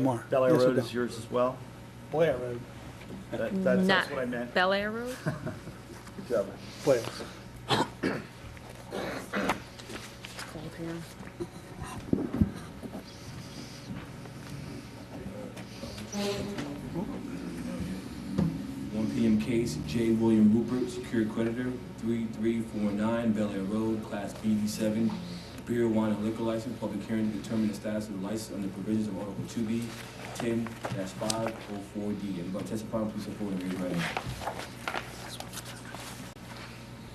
More. Belair Yes, Road no. is yours as well? Blair Road. That's what I meant. Belair Road? Good job. Blair. It's cold here. 1 p.m. case, J. William Rupert, secured creditor, 3349 Belair Road, Class BD7, beer, wine, and liquor license, public hearing to determine the status of the license under the provisions of Article 2B, 10-504D. Anybody testifying, please step forward and raise your right hand.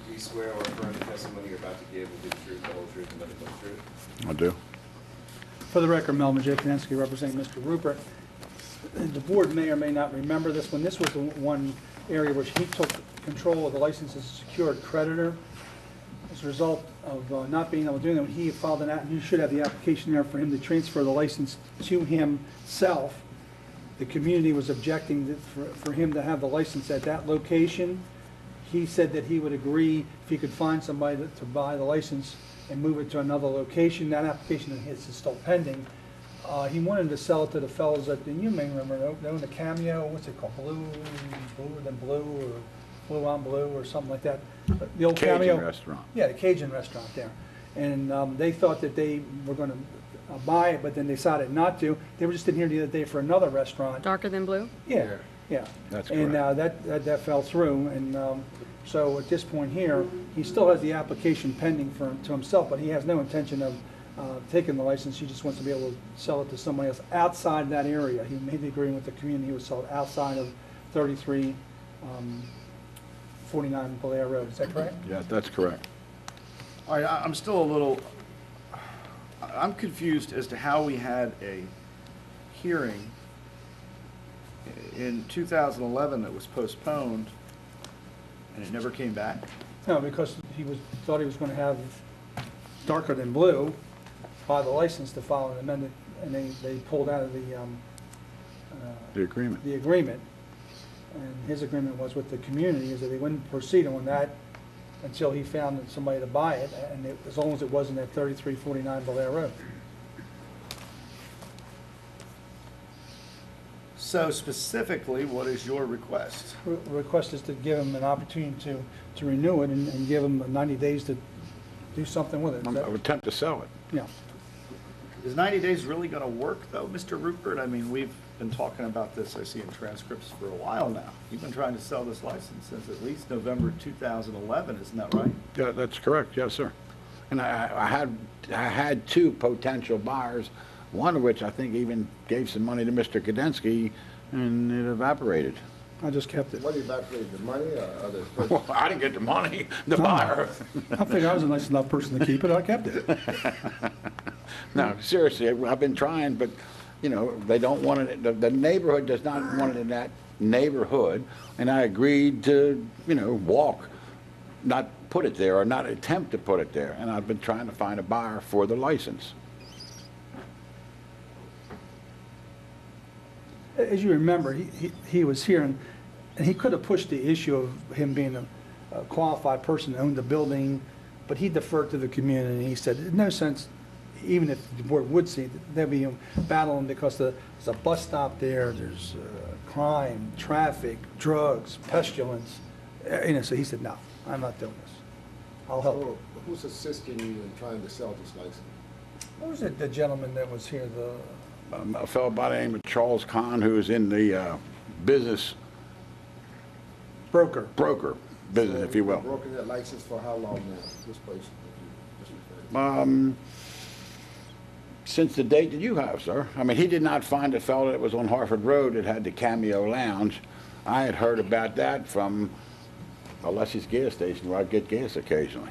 Do you swear or affirm the testimony you're about to give will be the truth, the whole truth, and nothing but the truth? I do. For the record, Melvin J. Kanensky representing Mr. Rupert. The board may or may not remember this one. This was the one area which he took control of the license as a secured creditor. As a result of not being able to do that, he filed an you should have the application there for him to transfer the license to himself. The community was objecting for him to have the license at that location. He said that he would agree if he could find somebody to buy the license and move it to another location. That application of his is still pending. He wanted to sell it to the fellows that, and you may remember, they own the Cameo, what's it called, Bluer than Blue, or Blue on Blue, or something like that. The old Cajun Cameo restaurant. Yeah, the Cajun restaurant there. And they thought that they were going to buy it, but then they decided not to. They were just in here the other day for another restaurant. Darker than blue? Yeah, yeah. That's and correct. that fell through, and so at this point here, he still has the application pending to himself, but he has no intention of taking the license. He just wants to be able to sell it to somebody else outside that area. He made the agreement with the community. He would sell it outside of 3349 Belair Road. Is that correct? Yeah, that's correct. All right, I'm still a little, I'm confused as to how we had a hearing in 2011 that was postponed and it never came back. No, because thought he was going to have darker than blue buy the license to file an amendment, and they pulled out of the agreement. The agreement. And his agreement was with the community is that they wouldn't proceed on that until he found somebody to buy it, and as long as it wasn't at 3349 Belair Road. So specifically, what is your request? Request is to give him an opportunity to renew it and give him 90 days to do something with it. I would attempt to sell it. Yeah. Is 90 days really going to work, though, Mr. Rupert? I mean, we've been talking about this, I see in transcripts, for a while now. You've been trying to sell this license since at least November 2011, isn't that right? Yeah, that's correct. Yes, sir. And I had two potential buyers, one of which I think even gave some money to Mr. Kadensky, and it evaporated. I just kept it. What do you evaporate, the money or other? Well, I didn't get the money, the buyer. I figured I was a nice enough person to keep it. I kept it. No, seriously, I've been trying, but, you know, they don't want it, the neighborhood does not want it in that neighborhood, and I agreed to, you know, walk, not put it there, or not attempt to put it there, and I've been trying to find a buyer for the license. As you remember, he was here, and he could have pushed the issue of him being a qualified person to own the building, but he deferred to the community. He said, in no sense, even if the board would see, there'd be a battling because there's a bus stop there, there's crime, traffic, drugs, pestilence. You know, so he said, no, I'm not doing this. I'll help. So who's assisting you in trying to sell this license? What was it, the gentleman that was here, A fellow by the name of Charles Kahn, who is in the business broker? Business, if you will. Broken that license for how long now, this place? Since the date that you have, sir. I mean, he did not find a fellow that was on Harford Road that had the Cameo Lounge. I had heard about that from Alessi's gas station, where I get gas occasionally.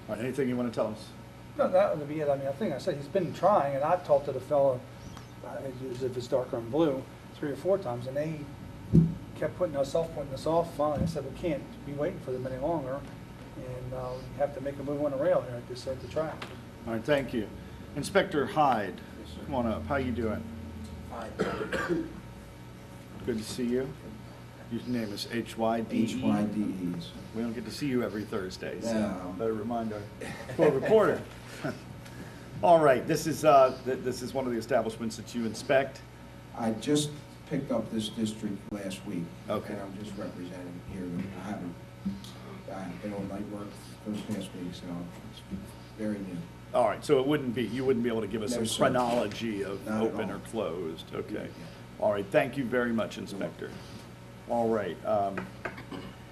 All right, anything you want to tell us? No, that would be it. I mean, I think I said he's been trying, and I've talked to the fellow, as if it's darker and blue, 3 or 4 times, and they kept putting us off. Finally, I said, we can't be waiting for them any longer, and we have to make a move on the rail here at the track. All right, thank you. Inspector Hyde, come on up. How you doing? Fine. Good to see you. Your name is H-Y-D-E? HYDEs. We don't get to see you every Thursday, so No. better remind our court reporter. All right, this is one of the establishments that you inspect. I just picked up this district last week. Okay. And I'm just representing here. I've been on night work those past weeks, so it's very new. All right, so you wouldn't be able to give us No, a sir. chronology of Not at open all. or closed? Okay. Yeah. All right, thank you very much, Inspector. All right,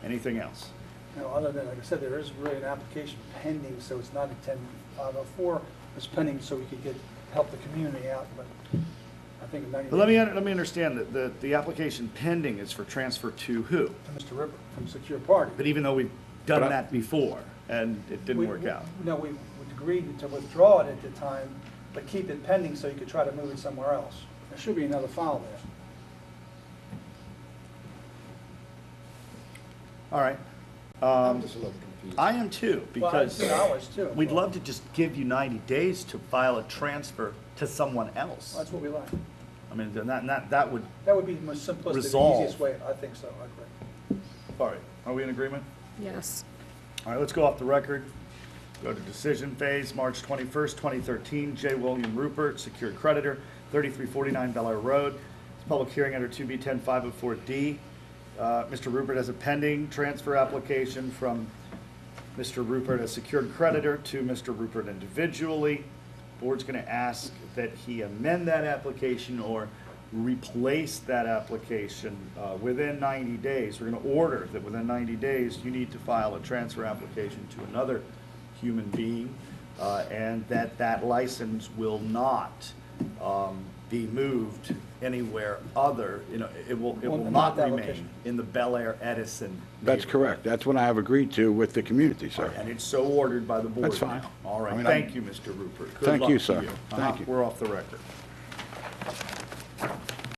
anything else? No, other than, like I said, there is really an application pending, so it's not a 10504. It's pending so we could help the community out, but I think in 90 But let days. me understand that the application pending is for transfer to who? To Mr. Ripper from Secure Party. But even though we've done But I- that before and it didn't work out. No, we agreed to withdraw it at the time, but keep it pending so you could try to move it somewhere else. There should be another file there. All right. I'm just a little confused. I am too, because Well, I was too. we'd love to just give you 90 days to file a transfer to someone else. That's what we like. I mean, then that would, That would be the most simplistic, the Resolve. easiest way. I think so, I agree. all right, are we in agreement? Yes. All right, let's go off the record. Go to decision phase, March 21st, 2013, J. William Rupert, secured creditor, 3349 Belair Road. It's a public hearing under 2B10504D. Mr. Rupert has a pending transfer application from Mr. Rupert as secured creditor to Mr. Rupert individually. Board's going to ask that he amend that application or replace that application within 90 days. We're going to order that within 90 days, you need to file a transfer application to another human being, and that license will not be moved anywhere other, it will Well, not not that remain location. in the Belair Edison. That's correct. That's what I have agreed to with the community, sir. And it's so ordered by the board That's fine. now. All right, I mean, thank you, Mr. Rupert. Good Thank luck you, to sir. Thank you. We're off the record.